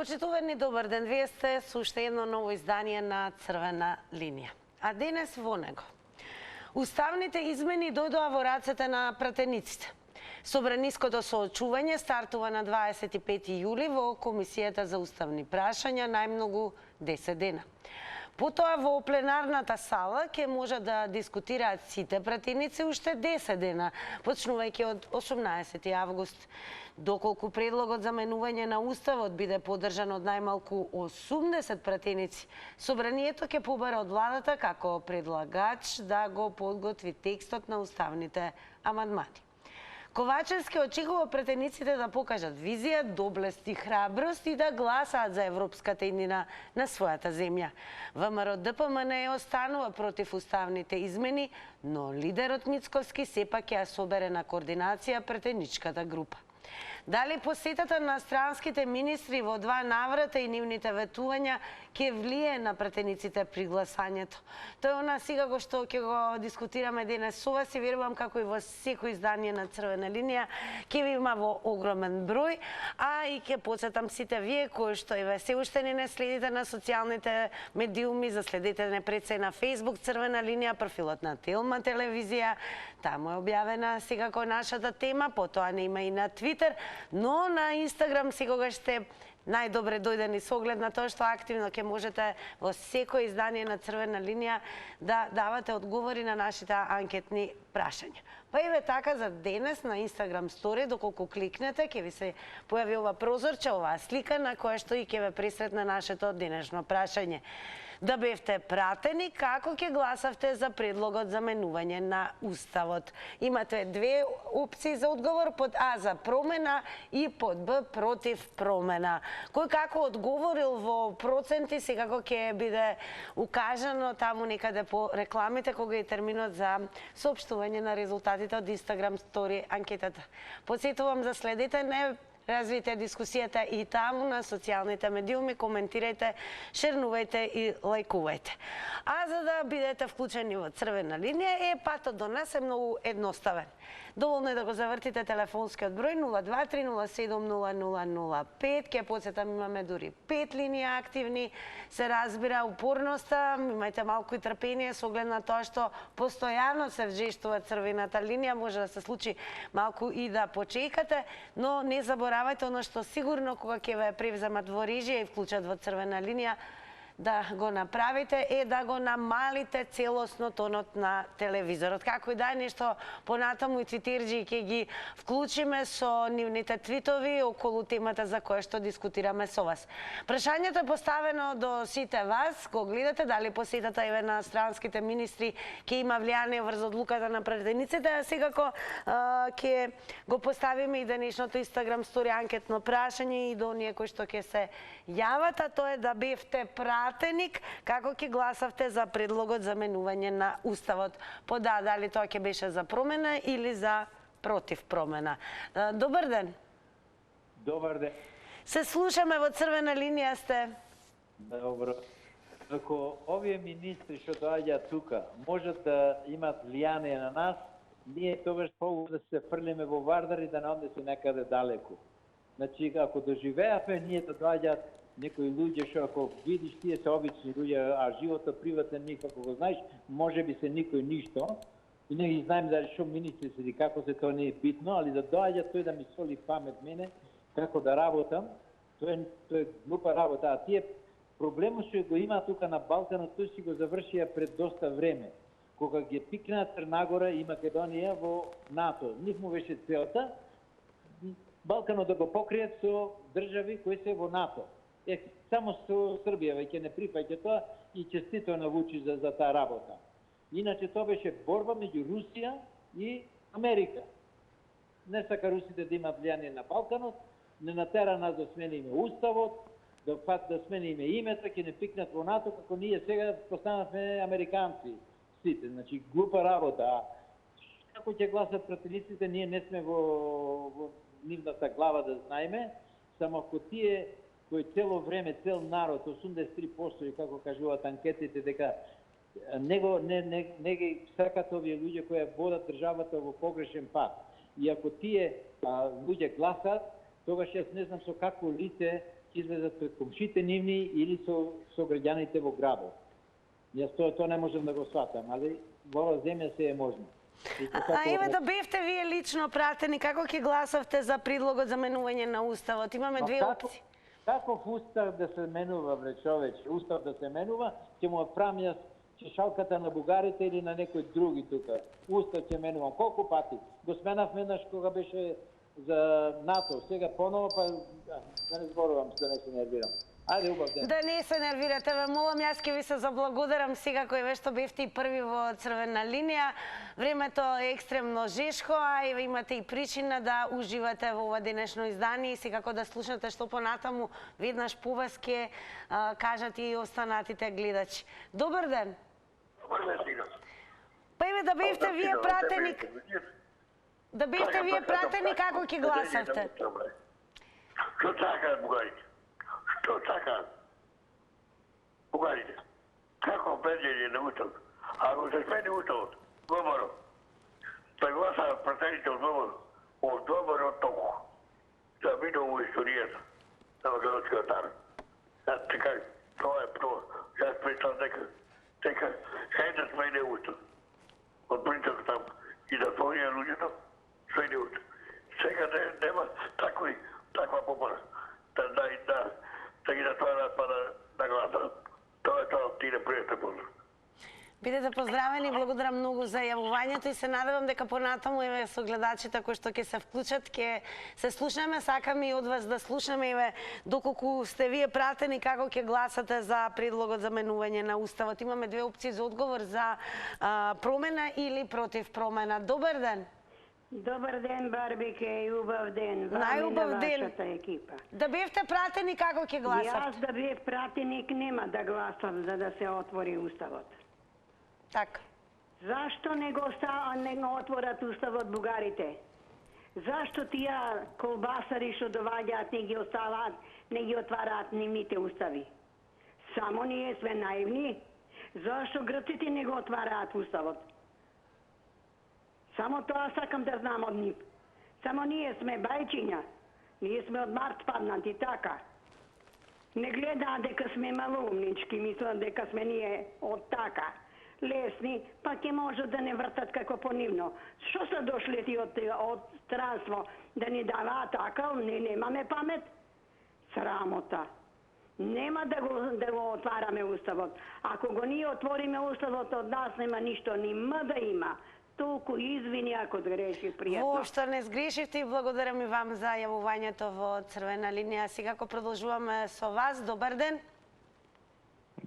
Почитувани, добар ден. Вие сте со уште едно ново издание на Црвена линија. А денес во него. Уставните измени дојдоа во рацете на пратениците. Собраниското соочување стартува на 25 јули во Комисијата за уставни прашања најмногу 10 дена. Потоа во пленарната сала ќе може да дискутираат сите пратеници уште 10 дена, почнувајќи од 18 август. Доколку предлогот за менување на уставот биде поддржан од најмалку 80 пратеници, собранието ќе побара од владата како предлагач да го подготви текстот на уставните амандмани. Ковачевски очекува пратениците да покажат визија, доблест и храброст и да гласаат за европската иднина на својата земја. ВМРО ДПМН останува против уставните измени, но лидерот Мицковски сепак ќе ја собере на координација пратеничката група. Дали посетата на странските министри во два наврата и нивните ветувања ќе влие на пратениците при гласањето? Тоа е она сега што ќе го дискутираме денес со вас и верувам како и во секој издание на Црвена линија ќе ви има во огромен број, а и ќе потсетам сите вие кои што и се уште не следите на социјалните медиуми, заследете не пред се на Facebook Црвена линија, профилот на Телма телевизија, таму е објавена секако нашата тема, потоа не има и на Твитер, но на Инстаграм секогаш сте најдобре дојдени со оглед на тоа што активно ќе можете во секој издание на Црвена линија да давате одговори на нашите анкетни прашања. Па еве така за денес на Инстаграм стори, доколку кликнете, ќе ви се појави ова прозорче, оваа слика на која што и ќе ве пресретне нашето денешно прашање. Да бевте пратени, како ќе гласавте за предлогот за менување на Уставот? Имате две опции за одговор, под А за промена и под Б против промена. Кој како одговорил во проценти, секако ќе биде укажано таму некаде по рекламите, кога е терминот за соопштување на резултатите од Инстаграм стори анкетата. Подсетувам да следите, не развијте дискусијата и таму на социјалните медиуми, коментирајте, шернувајте и лајкувајте. А за да бидете вклучени во Црвена линија, патот до нас е многу едноставен. Доволно е да го завртите телефонскиот број 023070005. Ке подсетам, имаме дури 5 линии активни. Се разбира упорноста, имајте малку и трпение со оглед на тоа што постојано се вжештува Црвената линија, може да се случи малку и да почекате, но не заборавајте оно што сигурно кога ќе ве превземат во режија и вклучат во Црвена линија, да го направите е да го намалите целосно тонот на телевизорот. Како и да е нешто понатаму и твитерџи ќе ги вклучиме со нивните твитови околу темата за која што дискутираме со вас. Прашањето е поставено до сите вас, го гледате дали посетата еве на странските министри ќе има влијание врз одлуката на пратениците, а секако ќе го поставиме и денешното Инстаграм стори анкетно прашање и до оние кои што ќе се јават, а тоа е да бевте пратеник, како ќе гласавте за предлогот за менување на Уставот. Пода, дали тоа ќе беше за промена или за против промена. Добар ден. Добар ден. Се слушаме во Црвена линија сте. Добро. Ако овие министри што доаѓаат тука можат да имат влијание на нас, ние тогаш могу да се фрлиме во Вардар и да не однесе некаде далеку. Значи, ако доживеавме, ние да доаѓаат некои луѓе што ако видиш тие се обични луѓе, а животот приватен никако го знаеш, може би се никој ништо. И не ги знаем дали што министри се како се, тоа не е битно, али да доаѓа тој да ми соли памет мене како да работам, тоа е глупа работа. А тие проблемот што го има тука на Балканот, тој си го завршија пред доста време. Кога ги пикна Црнагора и Македонија во НАТО, нив му беше целта Балканот да го покријат со држави кои се во НАТО. Само со Србија веќе не прифаќа тоа и честито на Вучич за таа работа. Иначе тоа беше борба меѓу Русија и Америка. Не сака русите да имат влијание на Балканот, не натера нас да смениме уставот, да смениме името, ќе не пикнат во НАТО, како ние сега постанавме американци сите. Значи, глупа работа. Како ќе гласат пратениците, ние не сме во нивната глава да знаеме, само ако тие кои цело време, цел народ, 83% и како кажуваат анкетите, дека не ги сакат овие луѓе кои водат државата во погрешен пат. И ако тие луѓе гласат, тогаш јас не знам со какво лице ќе излезат пред комшите нивни или со граѓаните во градот. Јас тоа не можам да го сватам, али во оваа земја се е можно. Еве да бевте вие лично пратени, како ќе гласавте за предлогот за менување на уставот? Имаме две опции. Каков устав да се менува, бре човече? Устав да се менува, ќе му правам јас чешалката на бугарите или на некој други тука. Устав ќе менувам. Колку пати? Го сменав еднаш кога беше за НАТО, сега поново, па да не зборувам, да не се нервирам. Ајде, убав ден. Да не се нервирате, ве молам, јас ќе ви се заблагодарам сега кој ве што бевте и први во црвена линија. Времето е екстремно жешко, а и имате и причина да уживате во ова денешно издание и секако да слушнете што понатаму веднаш по вас ќе кажат и останатите гледачи. Добар ден. Добар ден, Сига. Па еве да бевте вие пратени. Да бевте вие пратени како ќе гласавте? Што чакаат бугарите? Што чакаат? Бугарите. Како бедење на устав? Ако се смени уставот, добро. Да гласаат пратените од добро толку. Да биде во историјата на Македонскиот народ. Така, тоа е тоа. Јас причам дека хајде да смени устав. Од причам таму и да твоја луѓето смени устав. Сега нема таква попара. Да ги затварат па да гласат. Тоа е тоа, ти не пријате поздрав. Бидете поздравени, благодарам многу за јавувањето и се надевам дека понатаму еве со гледачите кои што ќе се вклучат, ќе се слушнеме, сакаме и од вас да слушнеме еве доколку сте вие пратени како ќе гласате за предлогот за менување на уставот. Имаме две опции за одговор, за промена или против промена. Добар ден. Добар ден, Барбике, и убав ден. Најубав ден. Вашата екипа. Да бевте пратени како ќе гласате? Јас да бев пратеник нема да гласам за да се отвори уставот. Така. Зашто не го отворат уставот бугарите? Зашто тие колбасари што доваѓаат не ги отвараат нивните устави? Само ние сме наивни. Зашто грците не го отвараат уставот? Само тоа сакам да знам од нив. Само ние сме бајчиња. Ние сме од Март паднати, така. Не гледаат дека сме малоумнички, мислат дека сме ние од така. Лесни, па ќе можат да не вртат како понивно. Што са дошли ти од странство да ни даваат така? Не, немаме памет. Срамота. Нема да го отвараме уставот. Ако го ние отвориме уставот, од нас нема ништо, ни м да има. Толку извини ако греши, пријатно. Воопшто не сгрешивте и благодарам и вам за јавувањето во црвена линија. Сега ако продолжуваме со вас, добар ден.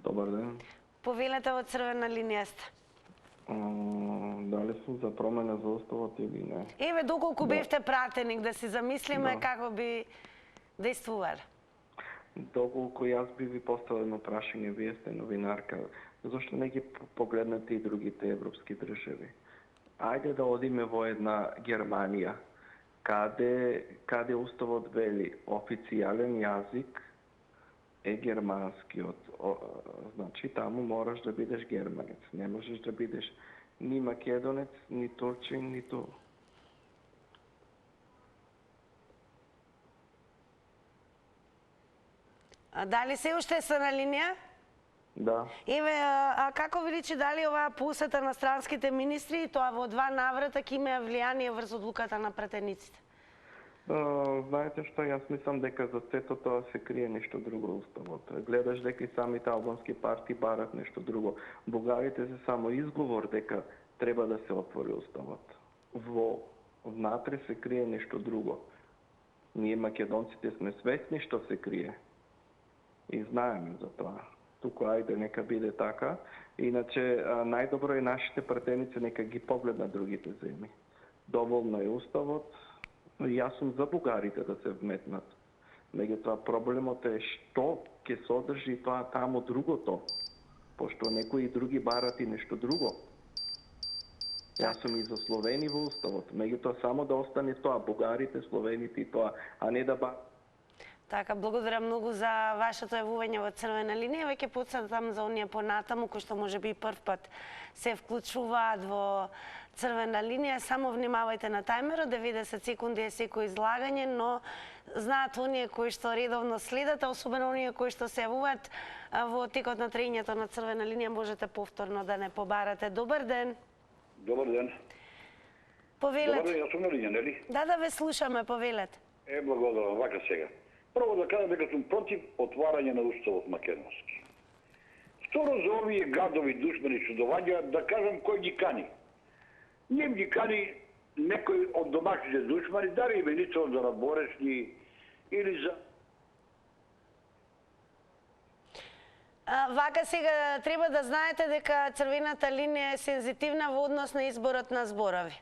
Добар ден. Повелете во црвена линија сте. Дали сум за промена за уставот или не? Еве доколку бевте пратеник, да си замислиме како би действувале. Доколку јас би ви поставил едно прашање, вие сте новинарка, зашто не ги погледнете и другите европски држави? Ајде да одиме во една Германија, каде уставот вели официјален јазик е германскиот. Значи таму мораш да бидеш германец, не можеш да бидеш ни македонец, ни турчин, ниту. Дали се уште се на линија? Да. Еве, како ви личи дали оваа посета на странските министри и тоа во два наврата ќе има влијание врз одлуката на пратениците? Знаете што, јас мислам дека за сето тоа се крие нешто друго уставот. Гледаш дека и самите албански партии барат нешто друго. Бугарите се само изговор дека треба да се отвори уставот. Внатре се крие нешто друго. Ние македонците сме свесни што се крие. И знаеме за тоа. Туку ајде нека биде така. Иначе најдобро е нашите пратеници нека ги погледнат другите земји. Доволно е уставот. Јас сум за бугарите да се вметнат. Меѓутоа проблемот е што ќе содржи тоа таму другото. Пошто некои други барат и нешто друго. Јас сум и за Словени во уставот. Меѓутоа само да остане тоа бугарите, словените и тоа, а не да Така, благодарам многу за вашето јавување во Црвена линија. Веќе потсетам за оние понатаму кои што можеби прв пат се вклучуваат во Црвена линија. Само внимавајте на тајмерот, 90 секунди е секој излагање, но знаат оние кои што редовно следат, а особено оние кои што се јавуваат во текот на траењето на Црвена линија, можете повторно да не побарате. Добар ден. Добар ден. Повелете. Добар ден, јас сум на линија, нели? Да, ве слушаме, повелете. Благодарам, вака сега. Прво да кажам дека сум против отварање на уставот македонски. Второ, за овие гадови душмани што доаѓаат, да кажам кој ги кани. Нем ги кани некој од домашните душмани, дали министрот за надборешни или за... Вака сега треба да знаете дека Црвената линија е сензитивна во однос на изборот на зборови.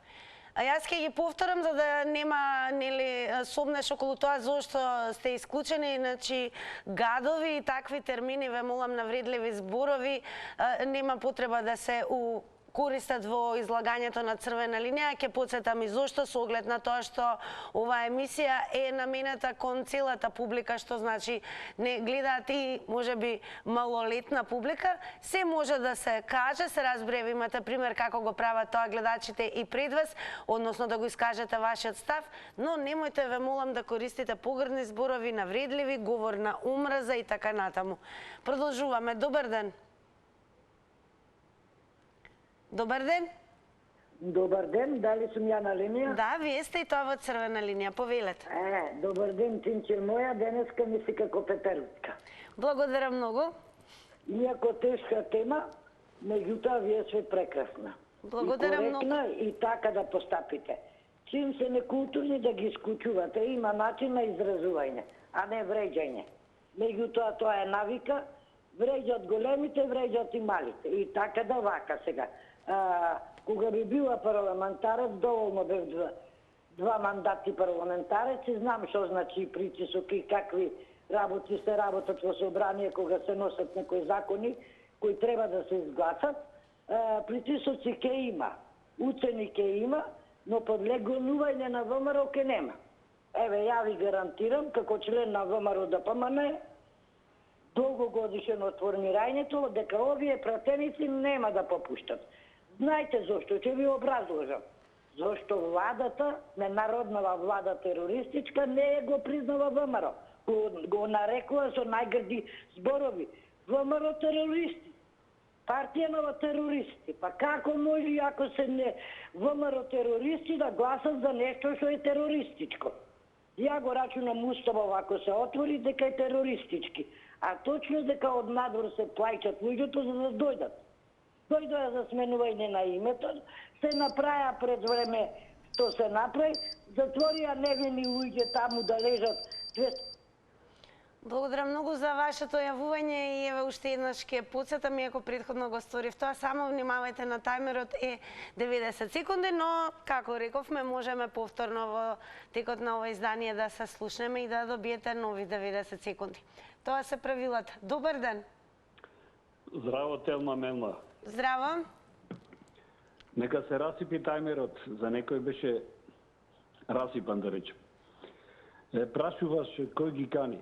А јас ќе ги повторам за да нема сомнеш околу тоа зошто сте исклучени, значи гадови и такви термини, ве молам, навредливи зборови, нема потреба да се користат во излагањето на Црвена линија. Ќе потсетам и зошто, со оглед на тоа што оваа емисија е наменета кон целата публика, што значи не гледаат и можеби малолетна публика. Се може да се каже, се разбере, ви имате пример како го прават тоа гледачите и пред вас, односно да го искажете вашиот став, но немојте, ве молам, да користите погрдни зборови, навредливи, говор на омраза и така натаму. Продолжуваме. Добар ден. Добар ден. Добар ден, дали сум ја на линија? Да, вие сте и тоа во Црвена линија, повелете. Добар ден, Тинче моја, денеска ми си како пеперутка. Благодарам многу. Иако тешка тема, меѓутоа вие сте прекрасна. Благодарам и многу. И така да постапите. Чим се некултурни да ги исклучувате, има начин на изразување, а не вреđање. Меѓутоа тоа е навика, вреđат големите, вреđат и малите. И така да вака сега. Кога би била парламентарец, доволно бев два мандати парламентарец и знам што значи притисок и какви работи се работат во собрание кога се носат некои закони кои треба да се изгласат. Притисоци ке има, уцени ке има, но подлегнување на ВМРО ке нема. Еве, ја ви гарантирам, како член на ВМРО ДПМН, долгогодишен од формирањето, дека овие пратеници нема да попуштат. Знаете зошто, ќе ви образложам. Зошто владата, ненароднава влада терористичка, не го признава ВМРО. Го нарекува со најгрди зборови. ВМРО терористи. Партија нова терористи. Па како може, ако се не ВМРО терористи, да гласат за нешто што е терористичко? Ја го рачунам уставот, ако се отвори, дека е терористички. А точно дека од надвор се плаќат луѓето за да дојдат. Дојдоа за сменување на името, се направија пред време што се направи, затворија невини луѓе таму да лежат. Благодарам многу за вашето јавување и еве уште еднаш ќе потсетам, иако претходно го сторив тоа, само внимавајте на тајмерот, е 90 секунди, но како рековме, можеме повторно во текот на ова издание да се слушнеме и да добиете нови 90 секунди. Тоа се правилата. Добар ден. Здраво, Телма Мелма. Здраво. Нека се расипи тајмерот, за некој беше расипан, да речем. Прашуваш кој ги кани?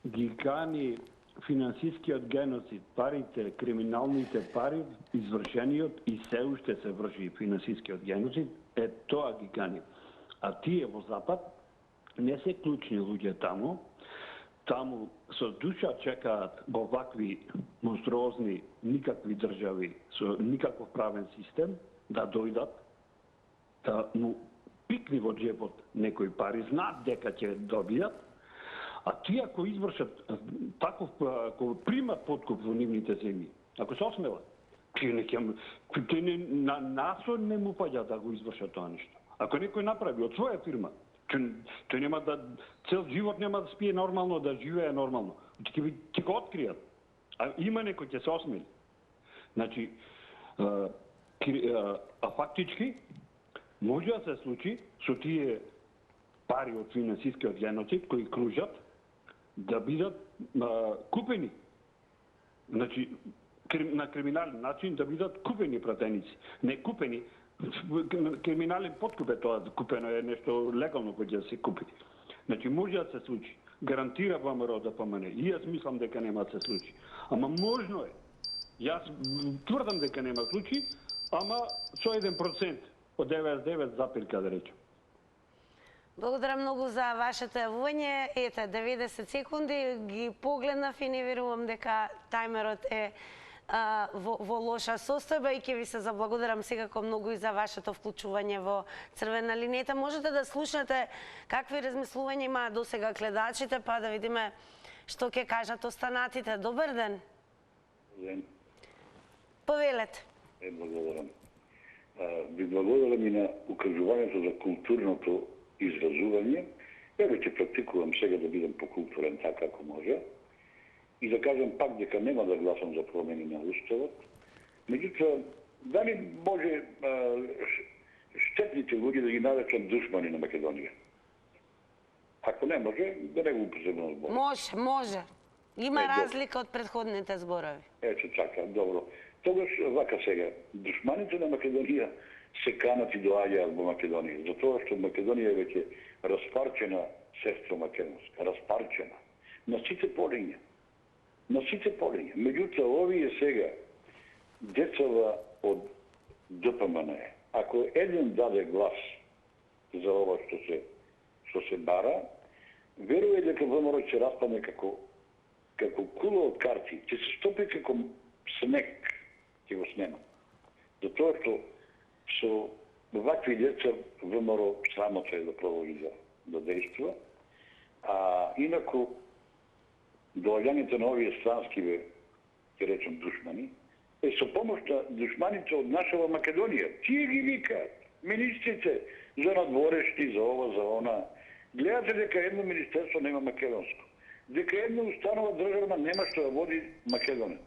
Ги кани финансискиот геноцид, парите, криминалните пари, извршениот и се уште се врши финансискиот геноцид, тоа ги кани. А тие во Запад не се клучни луѓе таму, таму со душа чекаат во вакви монструозни никакви држави со никаков правен систем да дојдат, да му пикни во джебот некои пари, знаат дека ќе добијат, а тие ако извршат таков, ако примат подкуп во нивните земји, ако се осмелат, на насо не му паѓа да го извршат тоа нешто. Ако некој направи од своја фирма, тој нема да, цел живот нема да спие нормално, да живее нормално. Ќе го откријат. А има некој ќе се осмели. Значи, а фактички, може да се случи со тие пари од финансискиот геноцид кои кружат, да бидат купени. Значи, на криминален начин да бидат купени пратеници. Не купени, криминален подкуп е тоа, купено е нешто легално кој ќе се купи. Значи, може да се случи. гарантира ВМРО да помине. И јас мислам дека нема да се случи. Ама можно е. Јас тврдам дека нема случаи, ама со 1% од 99 запирка да речем. Благодарам многу за вашето јавување. Ете, 90 секунди ги погледнав и не верувам дека тајмерот е во лоша состојба и ќе ви се заблагодарам секако многу и за вашето вклучување во Црвена линијата. Можете да слушнете какви размислувања имаат досега гледачите, па да видиме што ќе кажат останатите. Добар ден. Ден. Повелете. Благодарам. Ви благодарам и на укажувањето за културното изразување. Еве ќе практикувам сега да бидам покултурен така како може. И да кажам пак дека нема да гласам за промени на Уставот. Меѓутоа, дали може штетните луѓе да ги наречам душмани на Македонија? Ако не може, да не го употребувам збор. Може. Има разлика од претходните зборови. Ето така, добро. Тогаш, вака сега, душманите на Македонија се канат и доаѓаат во Македонија, затоа што Македонија е веќе распарчена сестра македонска, распарчена на сите полиња. Меѓутоа, овие сега, децава од ДПМН, ако еден даде глас за ова што се бара, верува дека ВМРО ќе распадне како кула од карти, ќе се стопи како снег, ќе го снема. Затоа што со вакви деца ВМРО срамота е да продолжи да действува, а инаку доаѓањето на овие странски, ќе речем, душмани, е со помош на душманите од нашава Македонија. Тие ги викаат, министрите за надворешти, за ова, за она. Гледате дека едно министерство нема македонско. Дека една установа државна нема што да води македонец.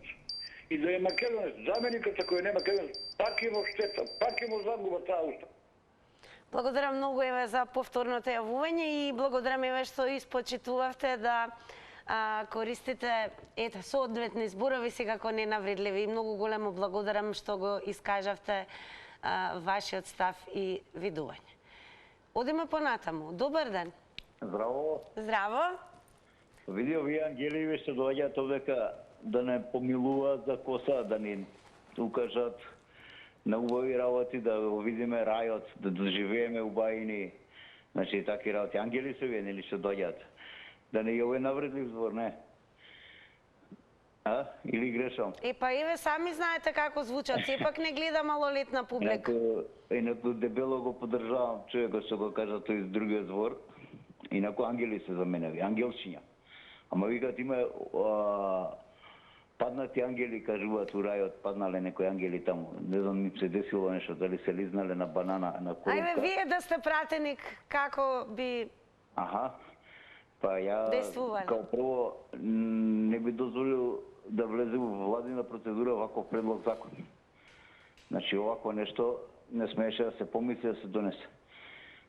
И да е македонец, заменикот ако е не македонец, пак е во штета, пак е во загуба таа устава. Благодарам многу еве за повторното јавување и благодарам еве што испочитувавте да користите соодветни зборови секако ненавредливи и многу големо благодарам што го искажавте вашиот став и видување. Одиме понатаму. Добар ден. Здраво. Здраво. Види овие ангели што доаѓаат овдека да не помилуваат за коса, да ни укажат на убави работи, да го видиме рајот, да доживееме убавини, значи такви работи. Ангели се вие, нели што доаѓаат. Да не е овој навредлив збор, не? Или грешам? Па еве сами знаете како звучат, сепак не гледа малолетна публика. Инаку дебело го поддржавам човекот што го кажа тој другиот збор. Инаку ангели се за мене, ангелчиња. Ама викат има паднати ангели, кажуваат у рајот, паднале некои ангели таму. Не знам ми се десило нешто, дали се лизнале на банана, на корука. Ајде вие да сте пратеник, како би Па ја, действувале? као прво, не би дозволил да влезе во владина процедура ваков предлог закон. Значи, овако нешто не смееше да се помисли да се донесе.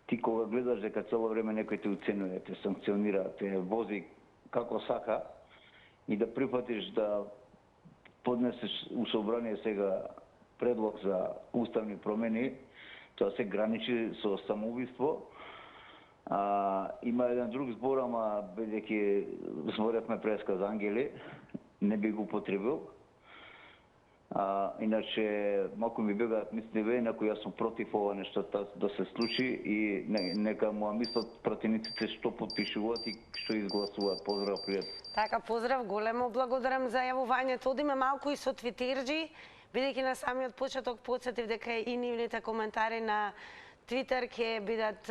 Ти кога гледаш дека цело време некој те уценува, те санкционира, те вози како сака и да прифатиш да поднесеш у собрание сега предлог за уставни промени, тоа се граничи со самоубиство. Има еден друг збор, ама бидејќи зборевме преска за ангели, не би го потребил. Иначе, малку ми бегаат мислеве, инаку јас сум против ова нешто да се случи и нека му мислат пратениците што подпишуваат и што изгласуваат. Поздрав, пријат. Така, поздрав, големо благодарам за јавувањето. Одиме малку и со твитерџи, бидејќи на самиот почеток подсетив дека и нивните коментари на Твитер ќе бидат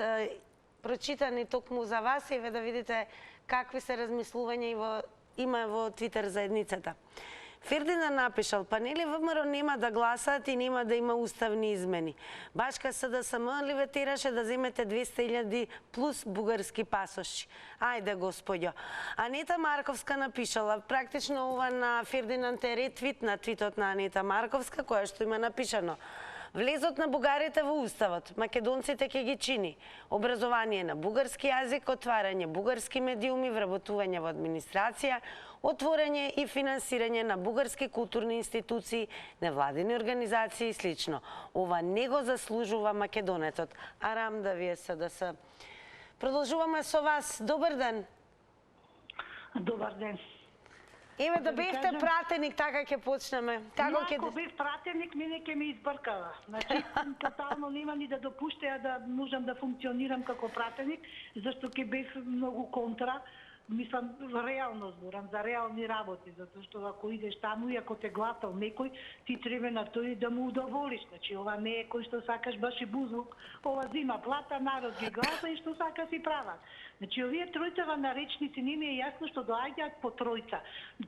прочитани токму за вас и да видите какви се размислувања има во Твитер заедницата. Фердинанд напишал, па нели ВМРО нема да гласаат и нема да има уставни измени. Башка СДСМ ли ветираше да земете 200.000 плюс бугарски пасоши. Ајде, господјо. Анета Марковска напишала, практично ова на Фердинанд е ретвит на твитот на Анета Марковска, која што има напишано. Влезот на бугарите во уставот, македонците ќе ги чини. Образование на бугарски јазик, отварање бугарски медиуми, вработување во администрација, отворање и финансирање на бугарски културни институции, невладини организации и слично. Ова не го заслужува македонецот. Арам да вие СДС. Продолжуваме со вас. Добар ден. Добар ден. Еве да бевте пратеник, така ќе почнеме. Како ќе Ако бев пратеник, мене ќе ме избркала. Значи, тотално нема ни да допуштеа да можам да функционирам како пратеник, зашто ќе бев многу контра. Мислам, реално зборам, за реални работи, затоа што ако идеш таму и ако те гласал некој, ти треба на тој да му удоволиш. Значи, ова не е кој што сакаш баш и бузвук, ова зима плата, народ ги гласа и што сака си прават. Значи, овие тројцава наречници не ми е јасно што доаѓаат по тројца.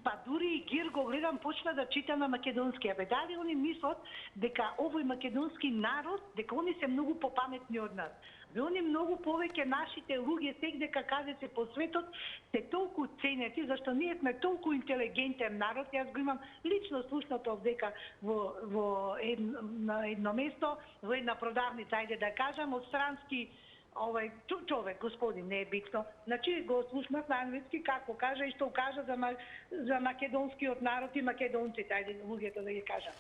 Па дури и Гир го гледам, почна да чита на македонски. Абе, дали они мислат дека овој македонски народ, дека они се многу попаметни од нас? Бе, они многу повеќе нашите луѓе сегдека каде се по светот се толку ценети, зашто ние сме толку интелигентен народ. Јас го имам лично слушнато овдека на едно место, во една продавница, ајде да кажам, од странски човек, господин, не е битно. Значи го слушнав на англиски како кажа и што кажа за македонскиот народ и македонците, ајде луѓето да ги кажа.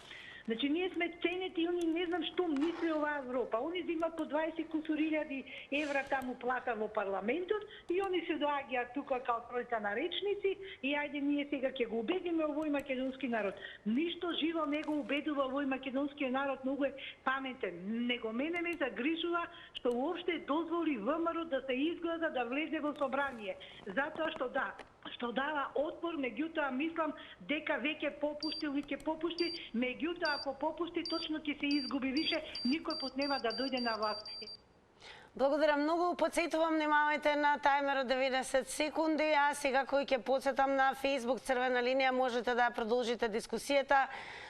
Значи, ние сме ценети и они не знам што мисли оваа Европа. Они взимат по 20 кусуриљади евра таму плата во парламентот и они се доаѓаат тука као тројца наречници и ајде ние сега ќе го убедиме овој македонски народ. Ништо живо не го убедува овој македонски народ, многу е паметен. Него мене ме загрижува што уопште дозволи ВМРО да се изгледа да влезе во собрание. Затоа што дава отпор, меѓутоа мислам дека веќе попусти, меѓутоа ако попусти точно ќе се изгуби више, никој пат нема да дојде на власт. Благодарам многу. Подсетувам, внимавајте на тајмерот 90 секунди, а сега кој ќе подсетам на Facebook Црвена линија, можете да продолжите дискусијата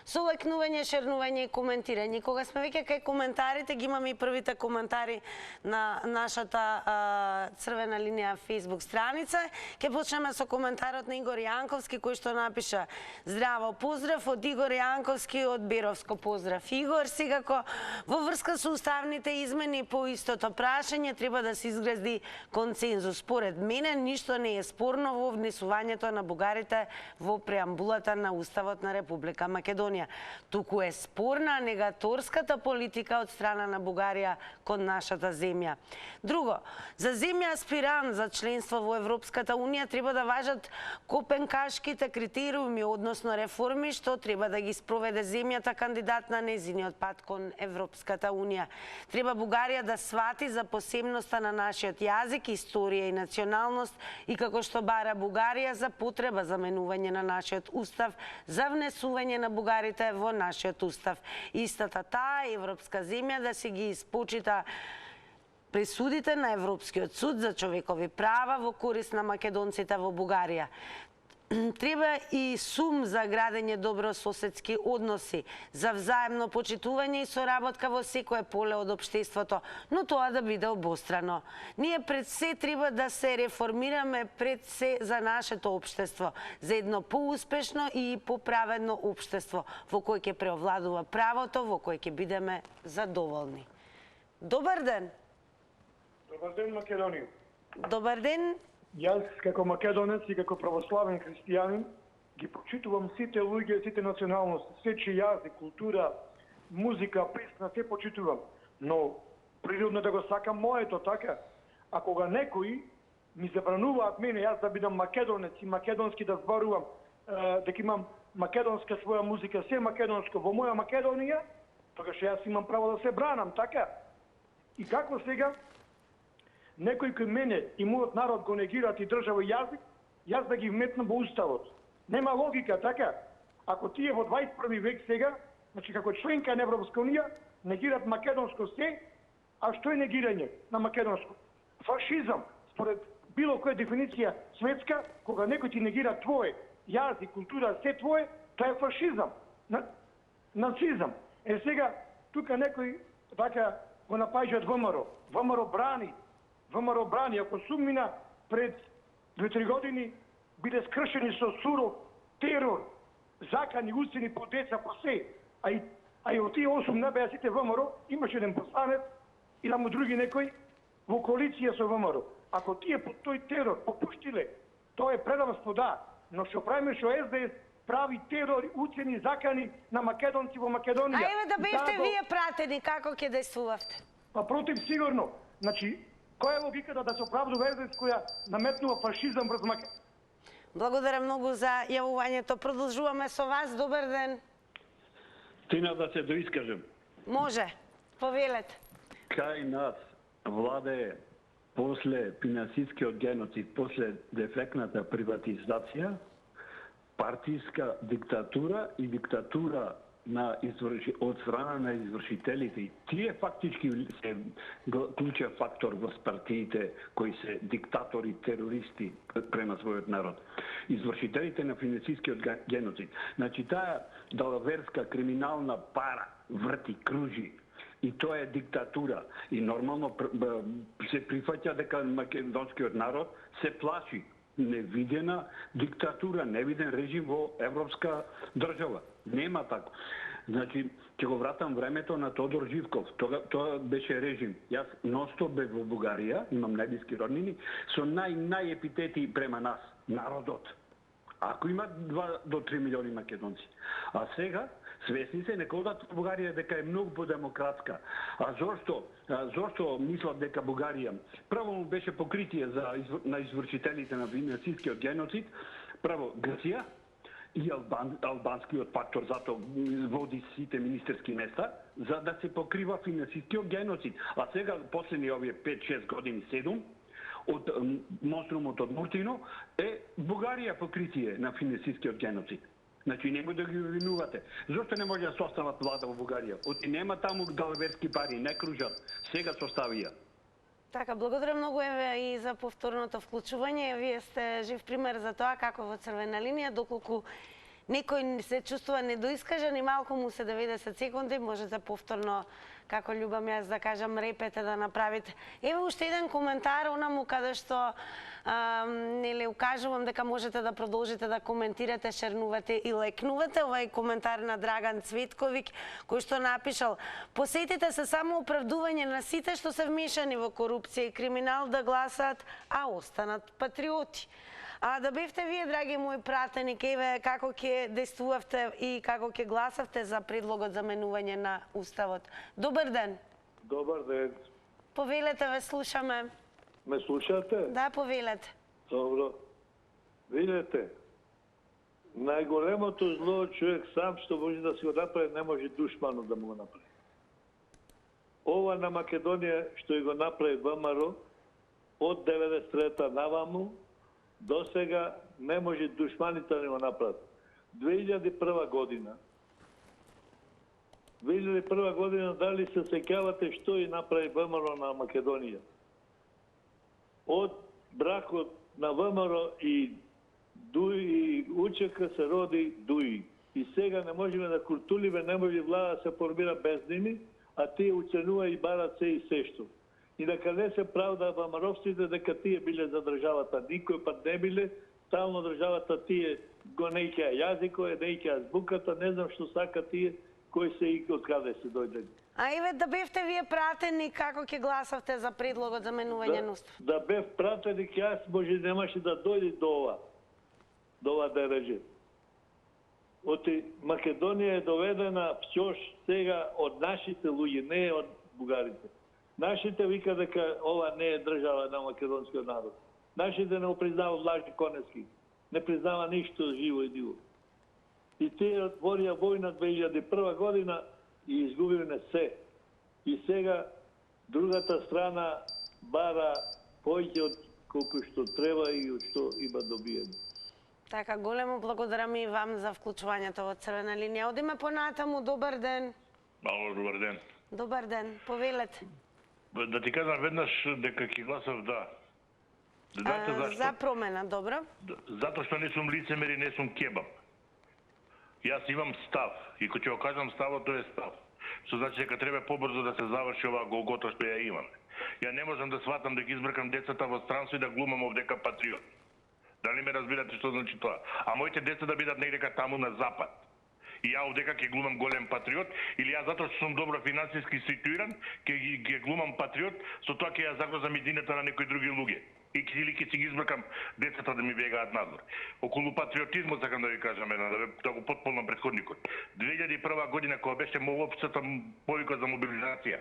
со лајкнување, шернување и коментирање. Кога сме веќе кај коментарите, ги имаме и првите коментари на нашата Црвена линија Facebook страница. Ќе почнеме со коментарот на Игор Јанковски, кој што напиша: здраво, поздрав од Игор Јанковски од Беровско. Поздрав, Игор. Секако во врска со уставните измени по истото прашање треба да се изгради консензус. Според мене ништо не е спорно во внесувањето на бугарите во преамбулата на Уставот на Република Македонија. Туку е спорна негаторската политика од страна на Бугарија кон нашата земја. Друго, за земја аспирант за членство во Европската Унија треба да важат копенкашките критериуми, односно реформи што треба да ги спроведе земјата кандидат на незиниот пат кон Европската Унија. Треба Бугарија да свати за посебноста на нашиот јазик, историја и националност и како што бара Бугарија за потреба за менување на нашиот устав, за внесување на бугарите во нашиот устав. Истата таа европска земја да се ги испочита пресудите на Европскиот суд за човекови права во корист на македонците во Бугарија. Треба и сум за градење добрососедски односи, за взаемно почитување и соработка во секое поле од општеството, но тоа да биде обострано. Ние пред се треба да се реформираме пред се за нашето општество, за едно поуспешно и поправедно општество, во кој ќе преовладува правото, во кој ќе бидеме задоволни. Добар ден! Добар ден, Македонија! Добар ден! Јас, како македонец и како православен христијанин, ги почитувам сите луѓе, сите националности, сечи јазик, култура, музика, песна, се почитувам. Но природно да го сакам моето, така. А кога некои ми забрануваат мене, јас да бидам македонец и македонски да зборувам, дека имам македонска своја музика, се македонско во моја Македонија, тогаш јас имам право да се бранам, така. И како сега некој кој мене и мојот народ го негираат и држава јазик, јас да ги вметнам во уставот. Нема логика, така? Ако тие во 21 век сега, значи како членка на Европска унија, негираат македонско се, а што е негирање на македонско? Фашизам, според било која дефиниција светска, кога некој ти негира твое јазик, култура, се твое, тоа е фашизам, нацизам. Сега тука некој така го напаѓа од ВМРО. ВМРО брани, ако сумнина пред 2-3 години биде скршени со суров терор, закани, уцени по деца, по се, а и од тие 8 набеа сите ВМРО, имаше еден посланец и таму други некои во коалиција со ВМРО. Ако тие по тој терор попуштиле, тоа е предавство, да, но што правиме што СДС прави терор, уцени, закани на македонци во Македонија. А еве да бевте вие пратени, како ќе действувавте? Па против сигурно. Значи, која е логиката да се оправдува СДС која наметнува фашизам врз Македонија? Благодарам многу за јавувањето. Продолжуваме со вас. Добар ден. Тина да се доискажем. Може. Повелете. Кај нас владее после финансискиот геноцид, после дефектната приватизација, партиска диктатура и диктатура од страна на извршителите. И тие фактички се клучен фактор во партиите кои се диктатори, терористи према својот народ. Извршителите на финансискиот геноцид. Значи таа далаверска криминална пара врти, кружи. И тоа е диктатура. И нормално се прифаќа дека македонскиот народ се плаши. Невидена диктатура, невиден режим во европска држава. Нема тако. Значи, ќе го вратам времето на Тодор Живков. Тоа беше режим. Јас ностоп бев во Бугарија, имам најблиски роднини, со најепитети према нас, народот. Ако има 2 до 3 милиони македонци. А сега, свесни се, нека одат во Бугарија дека е многу подемократска. А зошто мислат дека Бугарија? Право му беше покритие на извршителите на финансискиот геноцид, право Грција и албанскиот фактор, затоа води сите министерски места, за да се покрива финансискиот геноцид. А сега, последни овие 5-6 години, 7, од монструмот од Муртино, е Бугарија покритие на финансискиот геноцид. Значи, немој да ги винувате. Зошто не може да состават влада во Бугарија? Оти нема таму далаверски пари, не кружат. Сега составија. Така, благодарам многу и за повторното вклучување. Вие сте жив пример за тоа како во црвена линија, доколку некој се чувствува недоискажан и малку му се 90 секунди, можете повторно, како љубам јас да кажам, репете да направите. Еве уште еден коментар, онаму каде што укажувам дека можете да продолжите да коментирате, шернувате и лекнувате. Овај коментар на Драган Цветковиќ, кој што напишал: посетите се само оправдување на сите што се вмешани во корупција и криминал да гласаат, а останат патриоти. А да бевте вие, драги мои пратеник, еве како ќе действувавте и како ќе гласавте за предлогот за менување на Уставот. Добар ден. Добар ден. Повелете, ве слушаме. Ме слушате? Да, повелете. Добро. Видете, најголемото зло човек сам што може да си го направи, не може душмано да му го направи. Ова на Македонија што го направи ВМРО од 93-та наваму, до сега не може душманите да го направат. 2001 година дали се сеќавате што и направи ВМРО на Македонија? Од бракот на ВМРО и ДУИ и УЧК се роди ДУИ. И сега не можеме да куртулиме, не може влада да се формира без ними, а тие уценува и барат се и сешто. И дека не се правда ВМРО-вците дека тие биле за државата. Никој пат не биле, стално државата тие го неќа јазикот, неќа азбуката, не знам што сака тие, кои се и од каде се дојдени. А еве да бевте вие пратени, како ќе гласавте за предлогот за менување на Устав? Да бев пратеник, јас може немаше да дојде до ова ДРЖ. Оти Македонија е доведена псош сега од нашите луѓе, не од бугарите. Нашите вика дека ова не е држава на македонскиот народ. Нашите не признава Влажи Конески. Не признава ништо живо и диво. И тие отворија војна 2001 година и изгубиле се. И сега другата страна бара појќе од колку што треба и од што има добиено. Така, големо благодарам и вам за вклучувањето во црвена линија. Одиме понатаму, добар ден. Ало, добар ден. Добар ден, повелете. Да ти кажам веднаш дека ќе гласав да. Знаете зашто? За промена, добро. Затоа што не сум лицемер и не сум кебаб. Јас имам став и кога ќе го кажам ставот, тој е став. Што значи дека треба побрзо да се заврши оваа голгота што ја имаме. Ја не можам да сватам да ги избркам децата во странство и да глумам овдека патриот. Дали ме разбирате што значи тоа? А моите деца да бидат негдека таму на запад. И ја овдека ќе глумам голем патриот, или ја затоа што сум добро финансиски ситуиран, ќе глумам патриот, со тоа ќе ја загрозам идината на некои други луѓе. или ќе си ги избркам децата да ми бегаат надвор. Околу патриотизмот сакам да ви кажам да го потполнам претходникот. 2001 година кога беше општата повика за мобилизација,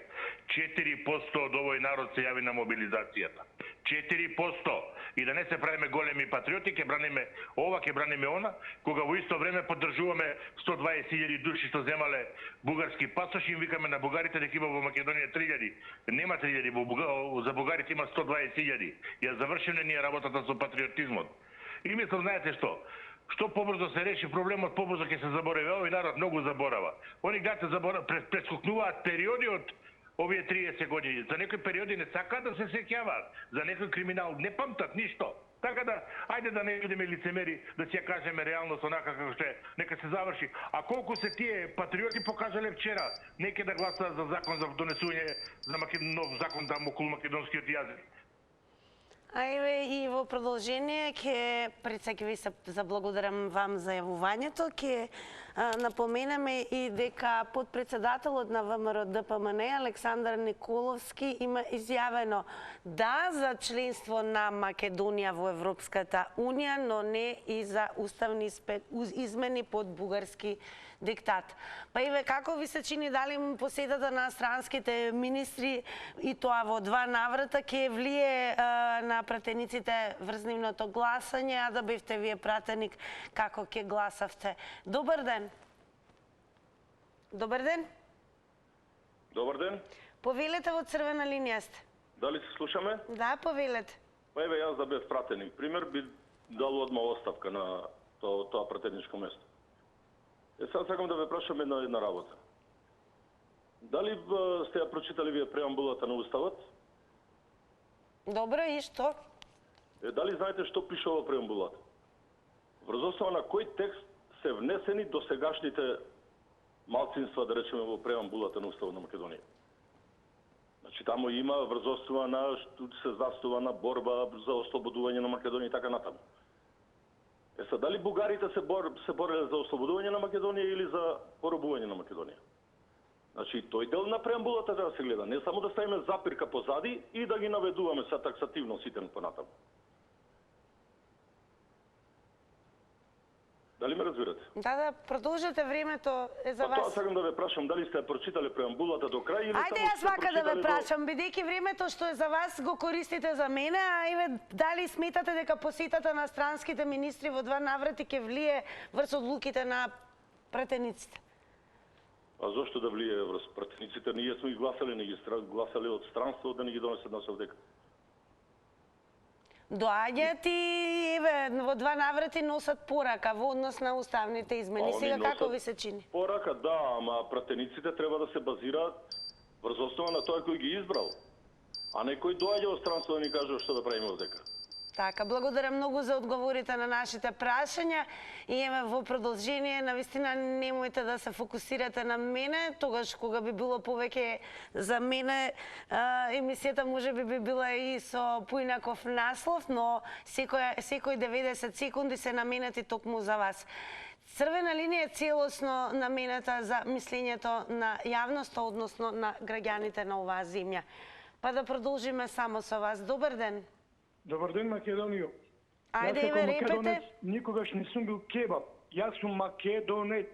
4% од овој народ се јави на мобилизацијата. 4%. И да не се правиме големи патриоти, ќе браниме ова, ќе браниме она, кога во исто време поддржуваме 120.000 души што земале бугарски пасош и им викаме на бугарите дека има во Македонија 3.000. Нема 3.000, за бугарите има 120.000. Ја завршиме ние работата со патриотизмот. И мислам, знаете што? Што побрзо се реши проблемот, побрзо ќе се заборави. Овој народ многу заборава. Они гледате прескокнуваат периоди од овие 30 години. За некои периоди не сакаат да се сеќаваат. За некој криминал не памтат ништо. Така да, ајде да не бидеме лицемери, да си ја кажеме реалност онака како што е. Нека се заврши. А колку се тие патриоти покажале вчера, нека да гласаат за закон за донесување за нов закон там околу македонскиот јазик. Ајде и во продолжение пред се ќе ви се заблагодарам вам за јавувањето, ќе напоменаме и дека подпредседателот на ВМРО ДПМН Александар Николовски има изјавено да за членство на Македонија во Европската Унија, но не и за уставни измени под бугарски диктат. Па Иве, како ви се чини, дали посетата на странските министри и тоа во 2 наврата ќе влие на пратениците врз нивното гласање, а да бевте вие пратеник, како ќе гласавте? Добар ден. Добар ден. Добар ден. Повелете, во црвена линија сте. Дали се слушаме? Да, повелете. Па еве, јас да бев пратеник, пример, би дал одма оставка на тоа пратеничко место. Сега сакам да ве прашам една работа. Дали сте ја прочитали вие преамбулата на Уставот? Добро, и што? Дали знаете што пише ова преамбулата? Врз основа на кој текст се внесени досегашните малцинства, да речеме, во преамбулата на Уставот на Македонија? Значи, таму има врз основа на што се застува на борба за ослободување на Македонија и така натаму. Дали бугарите се бореле за ослободување на Македонија или за поробување на Македонија? Значи, тој дел на преамбулата да се гледа, не само да ставиме запирка позади и да ги наведуваме са таксативно сите понатаму. Дали ме разбирате? Да, продолжете, времето е за вас. Тоа сакам да ве прашам, дали сте прочитале преамбулата до крај или Ајде, јас вака да ве прашам, бидејќи времето што е за вас го користите за мене, а еве дали сметате дека посетата на странските министри во 2 наврати ќе влие врз одлуките на пратениците? А зошто да влие врз пратениците? Ние сме ги гласале, не ги гласале од странство да не ги донесат нас овдека. Доаѓаат и во 2 наврати носат порака во однос на уставните измени. Сега како ви се чини? Порака, да, ама пратениците треба да се базираат врз основа на тоа кој ги избрал. А некој доаѓа од странство да ни каже што да правиме овдека. Така, благодарам многу за одговорите на нашите прашања и еве во продолжение, навистина немојте да се фокусирате на мене, тогаш кога би било повеќе за мене, емисијата можеби би била и со поинаков наслов, но секој 90 секунди се наменети токму за вас. Црвена линија е целосно наменета за мислењето на јавноста, односно на граѓаните на оваа земја. Па да продолжиме само со вас. Добар ден. Добар ден, Македонијо. Ајде, еве, репете. Никогаш не сум бил кебаб. Јас сум македонец.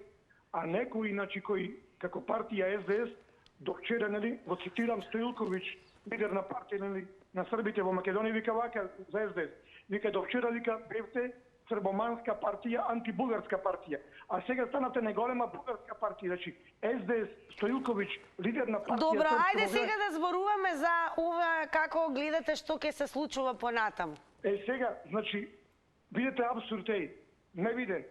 А некој, кој, како партија СДС, до вчера, го цитирам Стоилковиќ, лидер на партија, на србите во Македонија, вика вака за СДС. Вика, до вчера, бевте србоманска партија, антибугарска партија. А сега станате неголема бугарска партија. Значи, СДС, Стоилковиќ, лидер на партија... Добро, ајде сега да зборуваме за ова, како гледате што ќе се случува понатаму. Сега, значи, видите абсурд не виден.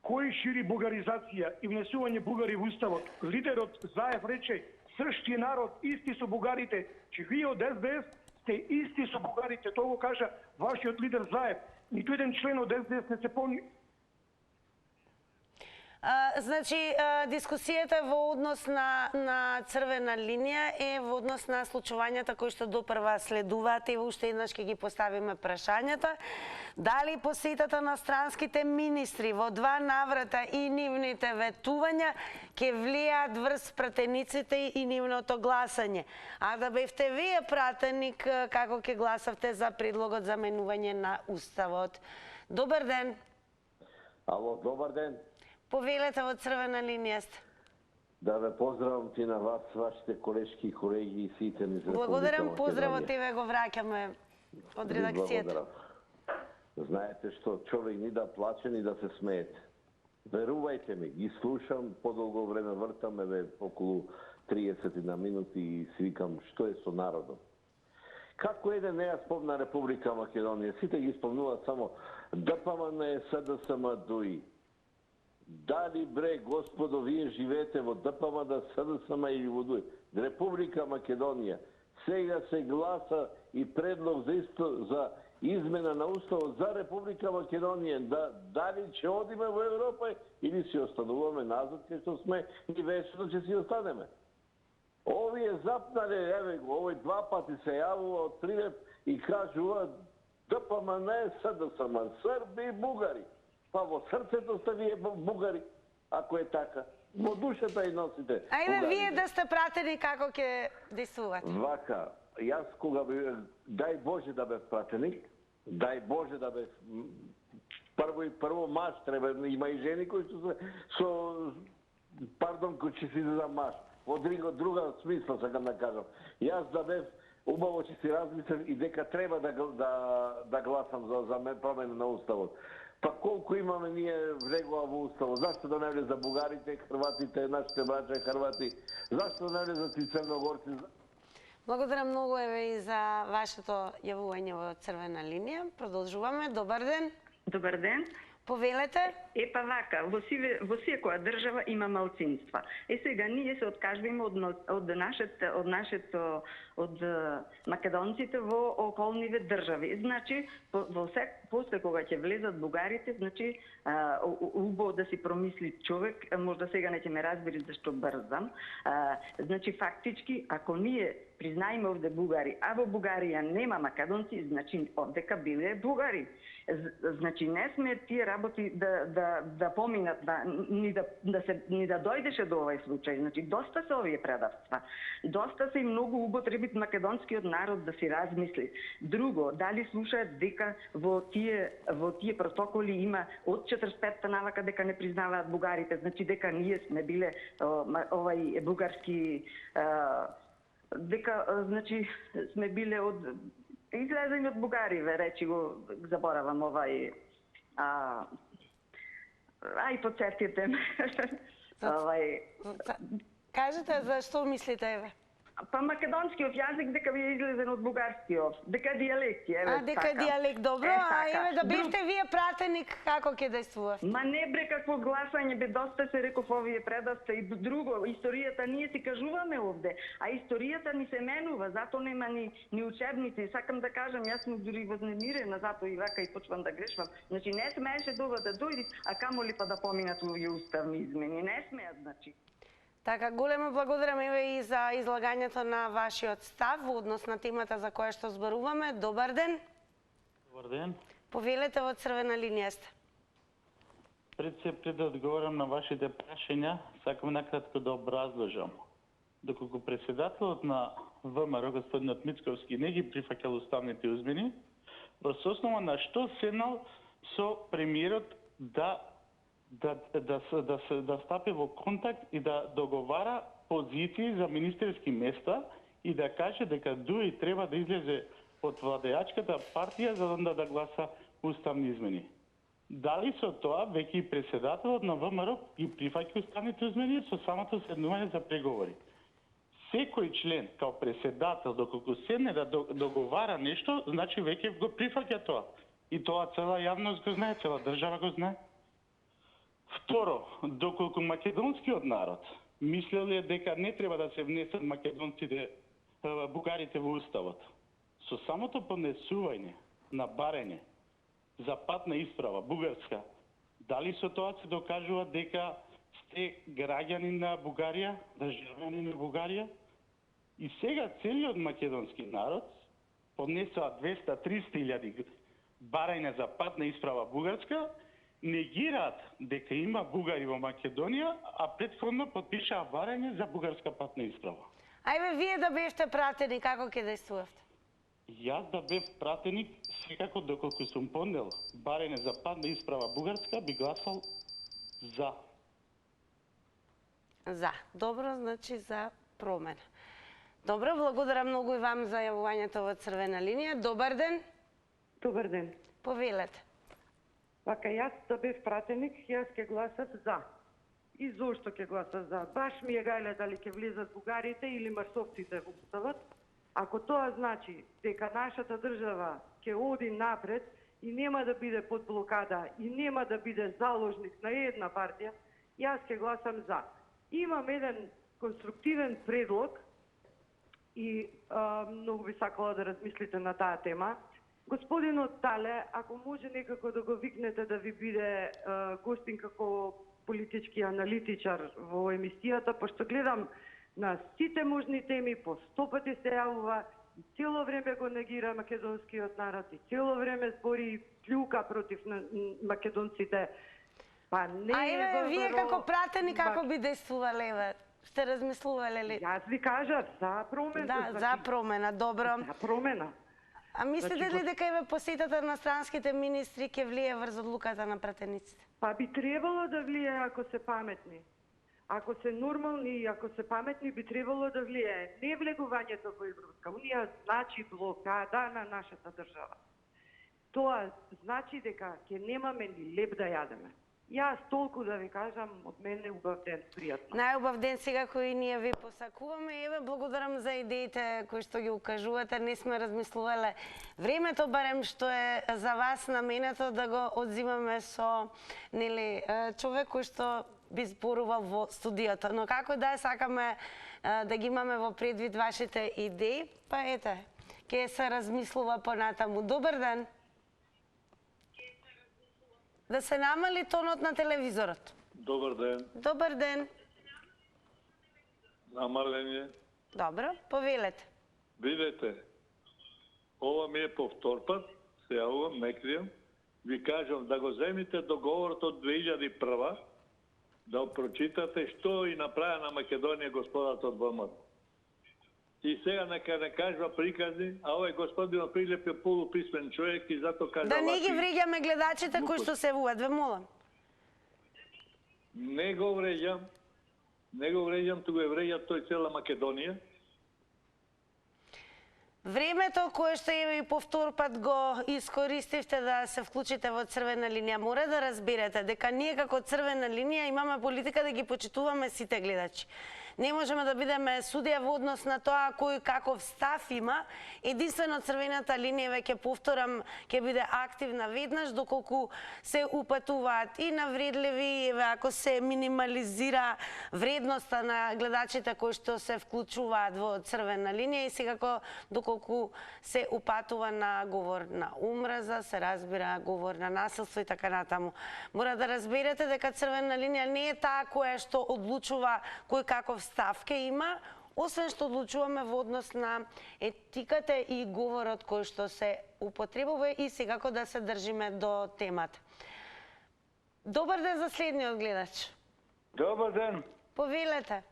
Кој шири бугаризација и внесување бугари во Уставот? Лидерот Заев рече, сршти народ, исти со бугарите. Че вие од СДС сте исти со бугарите. Тоа го кажа вашиот лидер Заев. Ниту еден член од СДС не се помни. Значи, дискусијата во однос на црвена линија е во однос на случувањата кои што допрва следуваат и уште еднаш ќе ги поставиме прашањата. Дали посетата на странските министри во 2 наврата и нивните ветувања ќе влијаат врз пратениците и нивното гласање? А да бевте вие пратеник, како ќе гласавте за предлогот за менување на Уставот? Добар ден. Ало, добар ден. Повелете во црвена линија сте. Да ве поздравам ти на вас, вашите колешки, колеги и сите низ Република Благодарам, Македонија. поздраво тебе го враќаме од редакцијата. Знаете што, човек ни да плаче, ни да се смеете. Верувајте ми, ги слушам, подолго време вртам, еве околу 30 на минути и си викам што е со народот. Како еден не ја спомна Република Македонија, сите ги спомнуваат само ДПМН, СДСМ, ДУИ. Дали бре, господо, вие живеете во ДПМН, СДСМ или во ДУИ? Република Македонија. Сега се гласа и предлог за измена на Уставот за Република Македонија. Дали ќе одиме во Европа или си остануваме назад кај што сме и вечно ќе си останеме. Овие запнале, еве го, овој 2 пати се јавува од Прилеп и кажува ДПМН, СДСМ, Срби и Бугари. Па во срцето сте вие бугари, ако е така. Во душата и носите. Ајде вие да сте пратени како ќе действувате. Вака, јас кога би, дај Боже да бев пратеник, дај Боже да бев прво маж треба, има и жени кои што се со кои ќе си за маж. Во друга смисла сакам да кажам. Јас да бев убаво ќе си размислам и дека треба да гласам за промена на Уставот. Па колку имаме ние влегува во Уставот? Зашто да не влезе за бугарите, хрватите, нашите браќа хрвати? Зашто да не влезе за црногорци? Благодарам многу еве и за вашето јавување во црвена линија. Продолжуваме. Добар ден. Добар ден. Повелете. Епа вака, во секоја држава има малцинства. Сега ние се откажуваме од македонците во околниве држави. Значи, после кога ќе влезат бугарите, значи, убаво да си промисли човек, можда сега не ќе ме разбери зашто брзам. Значи, фактички, ако ние признаеме овде бугари, а во Бугарија нема македонци, значи овдека биле бугари. Значи не сме тие работи да поминат, ни да дојдеше до овој случај. Значи доста се овие предавства. Доста се и многу употребит македонскиот народ да си размисли. Друго, дали слушаат дека во тие протоколи има од 45-та навака дека не признаваат бугарите, значи дека ние сме биле овај бугарски дека значи сме биле од излезени од бугари, речи го, заборавам овај подсетите ме. Кажете зашто мислите, еве? Па македонскиот јазик дека ви е излезен од бугарскиот, дека дијалекти, еве. Дека дијалект, добро, еве да бевте вие пратеник, како ќе действувате? Ма не бре какво гласање, бе доста се реков овие предавства и друго, историјата ние си кажуваме овде, а историјата ни се менува, зато нема ни учебници. Сакам да кажам, јас сум дури вознемирена, зато и вака и почвам да грешвам. Значи не смееше да дојдат, а камоли па да поминат овие уставни измени, не смеат, значи. Така, големо благодарам еве и за излагањето на вашиот став во однос на темата за која што зборуваме. Добар ден. Добар ден. Повелете во црвена линија сте. Пред да одговорам на вашите прашања, сакам накратко да образложам. Доколку председателот на ВМРО, господинот Мицковски, не ги прифаќал уставните измени, во основа на што седнал со премиерот да стапи во контакт и да договара позиции за министерски места и да каже дека ДУИ треба да излезе од владеачката партија за да гласа уставни измени. Дали со тоа веќе и председателот на ВМРО ги прифаќа уставните измени со самото седнување за преговори. Секој член као председател доколку седне да договара нешто, значи веќе го прифаќа тоа. И тоа цела јавност го знае, цела држава го знае. Второ, доколку македонскиот народ мислеле дека не треба да се внесат македонците, бугарите во уставот, со самото поднесување на барење за патна исправа бугарска, дали со тоа се докажува дека е граѓанин на Бугарија, државјанин на Бугарија, и сега целиот македонски народ поднесува 200-300 илјади барање за патна исправа бугарска, негираат дека има бугари во Македонија, а претходно подпишаа барање за бугарска патна исправа. Ајде, вие да бевте пратени, како ќе действувавте? Јас да бев пратеник, секако доколку сум поднел барање за патна исправа бугарска, би гласал за. За. Добро, значи за промена. Добро, благодарам многу и вам за јавувањето во Црвена линија. Добар ден. Добар ден. Повелете. Вака, јас да бев пратеник, јас ќе гласав за. И зошто ќе гласав за? Баш ми е гајле дали ќе влезат бугарите или марсовците во уставот. Ако тоа значи дека нашата држава ќе оди напред и нема да биде под блокада и нема да биде заложник на една партија, јас ќе гласам за. Имам еден конструктивен предлог и многу би сакала да размислите на таа тема. Господинот Тале, ако може некако да го викнете да ви биде гостин како политички аналитичар во емисијата, пошто гледам на сите можни теми, по 100 пати се јавува и цело време го негира македонскиот народ и цело време збори плюка против македонците. Па не е добро. Вие како пратени како би действувале? Сте размислувале ли? Јас ви кажав за промена. Да, за промена, добро. За промена. А мислите ли дека еве посетата на странските министри ќе влие врз одлуката на пратениците? Па би требало да влие ако се паметни. Ако се нормални и ако се паметни, би требало да влие. Не влегувањето во Европска унија значи блокада на нашата држава. Тоа значи дека ќе немаме ни леп да јадеме. Јас толку да ви кажам, од мене убав ден, пријатно. Најубав ден сега кој ние ви посакуваме. Еве, благодарам за идеите кои што ги укажувате. Не сме размислувале времето, барем што е за вас наменето да го одзимаме со човек кој што би зборувал во студиото. Но како да сакаме да ги имаме во предвид вашите идеи, па ете, ќе се размислува понатаму. Добар ден. Да се намали тонот на телевизорот. Добар ден. Добар ден. Намален е. Добро, повелете. Видете, ова ми е повтор пат, се јавувам, не кријам. Ви кажам да го земите договорот од 2001, да прочитате што и направи на Македонија господата од ВМРО. И сега нека не кажува приказни, а овој господин Прилеп е полуписмен човек и зато кажа... Да не ги вреѓаме гледачите кои што се вуват, ве молам. Не го вреѓам, туку е вреѓа тој цела Македонија. Времето кое што и повтор пат го искористивте да се вклучите во Црвена линија, мора да разберете дека ние како Црвена линија имаме политика да ги почитуваме сите гледачи. Не можеме да бидеме судија во однос на тоа кој каков став има. Единствено Црвената линија, веќе повторам, ќе биде активна веднаш доколку се упатуваат и навредливи, ако се минимализира вредноста на гледачите кои што се вклучуваат во Црвена линија и секако доколку се упатува на говор на умраза, се разбира говор на насилство и така натаму. Мора да разберете дека Црвена линија не е таа која што одлучува кој каков став ке има, освен што одлучуваме во однос на етиката и говорот кој што се употребува и секако да се држиме до темата. Добар ден за следниот гледач. Добар ден. Повелете.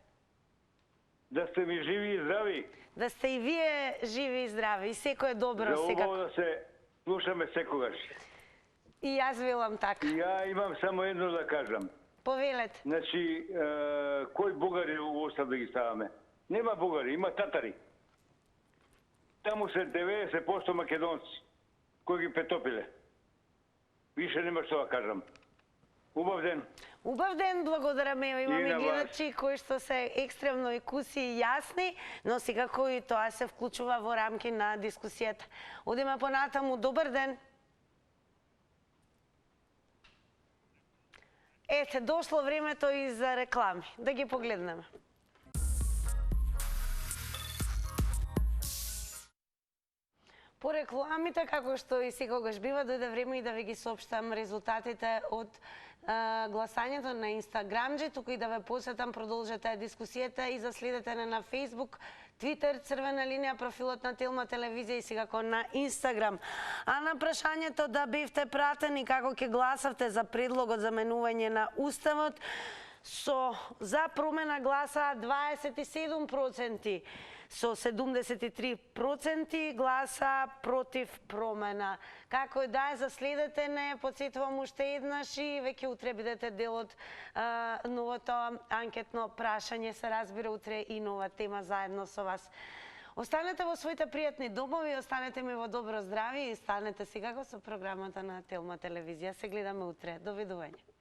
Да сте ми живи и здрави. Да сте и вие живи и здрави. И секој е добро секако. секако. Да се слушаме секогаш. И јас велам така. Ја имам само едно да кажам. Повелете. Значи, кој бугари у остав да ги ставаме? Нема бугари, има татари. Таму се 90% македонци, кои ги претопиле. Више нема што да кажам. Убав ден. Убав ден, благодараме. Имаме гледачи кои што се екстремно и куси и јасни, но секако и тоа се вклучува во рамки на дискусијата. Одиме понатаму. Добар ден. Ете, дошло времето и за реклами. Да ги погледнеме. По рекламите, како што и секогаш бива, дојде време и да ви ги соопштам резултатите од гласањето на Инстаграмџи, туку и да ве посетам, продолжете дискусијата и заследете на Facebook, Twitter, Црвена линија, профилот на Телма телевизија и секако на Инстаграм. А на прашањето да бевте пратени како ќе гласавте за предлогот за менување на Уставот, за промена гласа 27%, со 73% гласа против промена. Како и да е, заследете не, подсетувам уште еднаш и веќе утре бидете дел од новото анкетно прашање, се разбира утре и нова тема заедно со вас. Останете во своите пријатни домови, останете ми во добро здравје и станете секако со програмата на Телма телевизија. Се гледаме утре. Довидување.